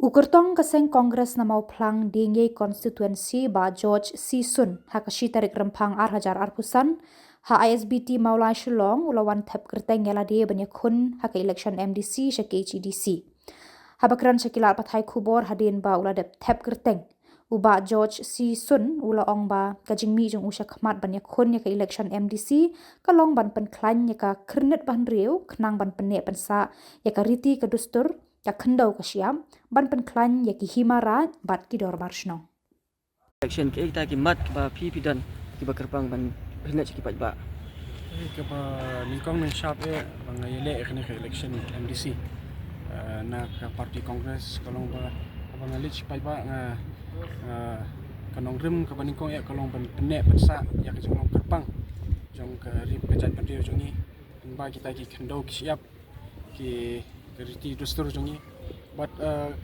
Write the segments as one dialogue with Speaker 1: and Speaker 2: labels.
Speaker 1: Ukurtong kaseng Kongres na mau plang dingi konstituensi ba George C. Sun hakashi tarik rempang arhajar arpusan ha ISBT maulai shulong ulawan tap kerteng yala dia banyak kun haka election MDC shaki HEDC. Habakran shakila pathai kubor hadin ba uladap tap kerteng. Uba George C. Sun ula ong ba kajingmi jong usha khmat banyak kun yaka election MDC kalong ban penklan yaka kernet ban riu kenang ban pene pensa yaka riti kedustur ya kendau kasyam ban penklan ya ki himara bat ki dor barsno
Speaker 2: election ke kita ki mat ba pi dan ki ba kerpang ban hinak ki ba
Speaker 3: ke ba ningkong nang sharp bang yele kene ke election MDC na ka parti kongres kalong ba bang lich pai ba nga kanong rim ka ningkong ya kalong ban penek pensa ya ke jong kerpang jong ke rip ke jat pandio jong ni ba kita ki kendau ki siap ki keriti dustur jongi but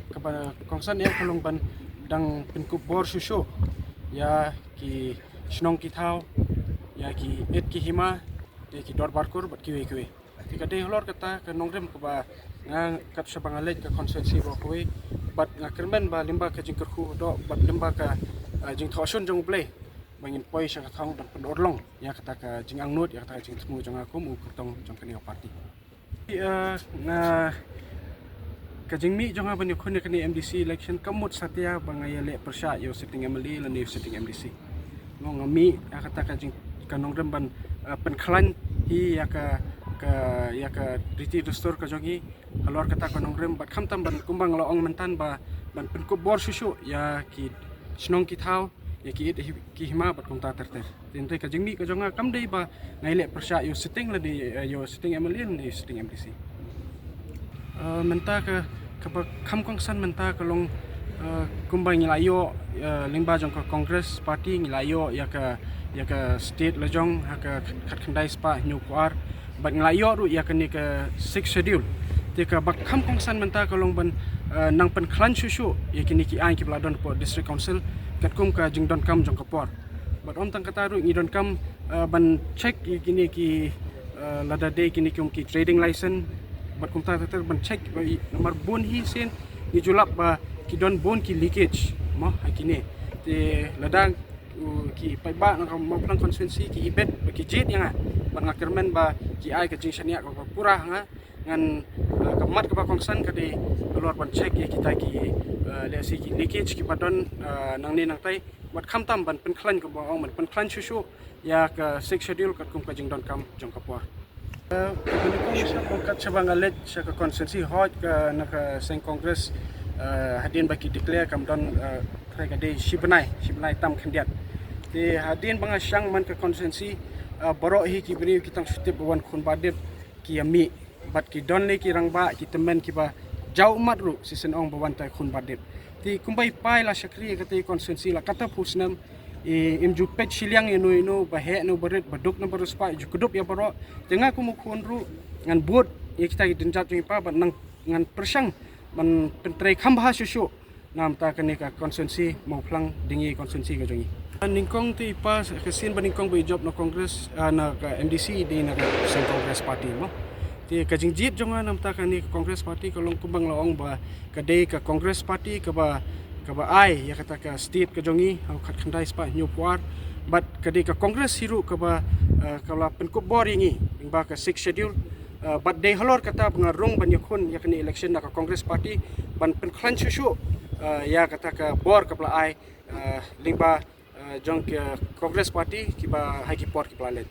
Speaker 3: kepada kongsan ya kalong ban dang penkup bor susu ya ki snong ki thau ya ki et ki hima de ki dor barkur bat ki we tika de holor kata ke nongrem ke ba nga kat sabangalet ke konsensi bo kwe bat nga kermen ba limba ke jingkerku do bat limba ka jing thosun jong ble bangin poi sa thang ban pendorlong ya kata ka jing angnut ya kata jing temu jong akum ukutong jong kene parti na kajingmi jonga ban yukun kani MDC election kamut satya bangaya le persya yo sitting MLA lan yo sitting MDC ngami kata kajing kanong remban penklan hi ya ka riti dustur ka jongi kalor kata kanong rem bat khamtam ban kumbang laong mentan ba ban penkub bor susu ya ki snong ki thau ya ki hima bat kumta terter tinte kajingmi ka jonga kamdei ba ngaile persya yo sitting lan yo sitting MLA lan yo sitting MDC menta ke kam kongsan menta kalong kumbang ngilayo limba jong ke kongres parti ngilayo ya ke state lejong ha ke khat khandai spa new kuar bat ngilayo ru ya ke ni ke 6 schedule te ka bak kam kongsan menta kalong ban nang pen klan susu ya kini ki ai ki bladon po district council kat kum ka jing don kam jong ke por bat om tang kata ru ngi don kam ban check kini ki lada day kini ki trading license bat kumta ter ban check nomor bon hi sen ni julap ba ki don bon ki leakage mo hakine te ladang ki pai ba ngam maplang konsensi ki ibet ba ki jet yang ban ngakermen ba ki ai ka jing shania ko pura nga ngan kamat ka kongsan ka de lor ban check ya kita ki le si ki leakage ki padon nang ni nang tai bat khamtam ban pen khlan ko ba ong ban pen khlan susu ya ka 6 schedule ka kum ka jing don kam jong kapor kat sabangalet sa ka konsensi hot ka naka seng kongres hadin baki declare kam don ka de shibnai tam khandiat te hadin banga syang man ka konsensi borok hi ki bri kitang sutip wan khun badip ki ami bat ki don le ki rangba ki temen ki ba jau mat ru sisen ong bawan tai khun badip ti kumbai pai la sakri ka te konsensi la kata pusnam imju pet siliang inu bahe no baret baduk na baruspa ju kudup ya baro tengah kumukhun ru ngan bot ya kita denjat jing pa ban nang ngan persang ban pentrei khambha susu nam ta kani ka konsensi mau plang dingi konsensi ka jongi ningkong ti pa kesin baningkong be job no kongres na ka MDC di na sen kongres party mo ti ka jingjit jonga nam ta kani kongres party kolong kumbang laong ba ka de ka kongres party ka ba ai ya kata ka state ka jongi au khat khandai spa new puar but kadi ka kongres hiru ka ba kala penkup boringi ba ka 6 schedule but day halor kata pengarung ban yakun yakni election na ka kongres party ban pen khlan susu ya kata ka bor ka pla ai lingba jong ka kongres party ki ba hai ki por ki planet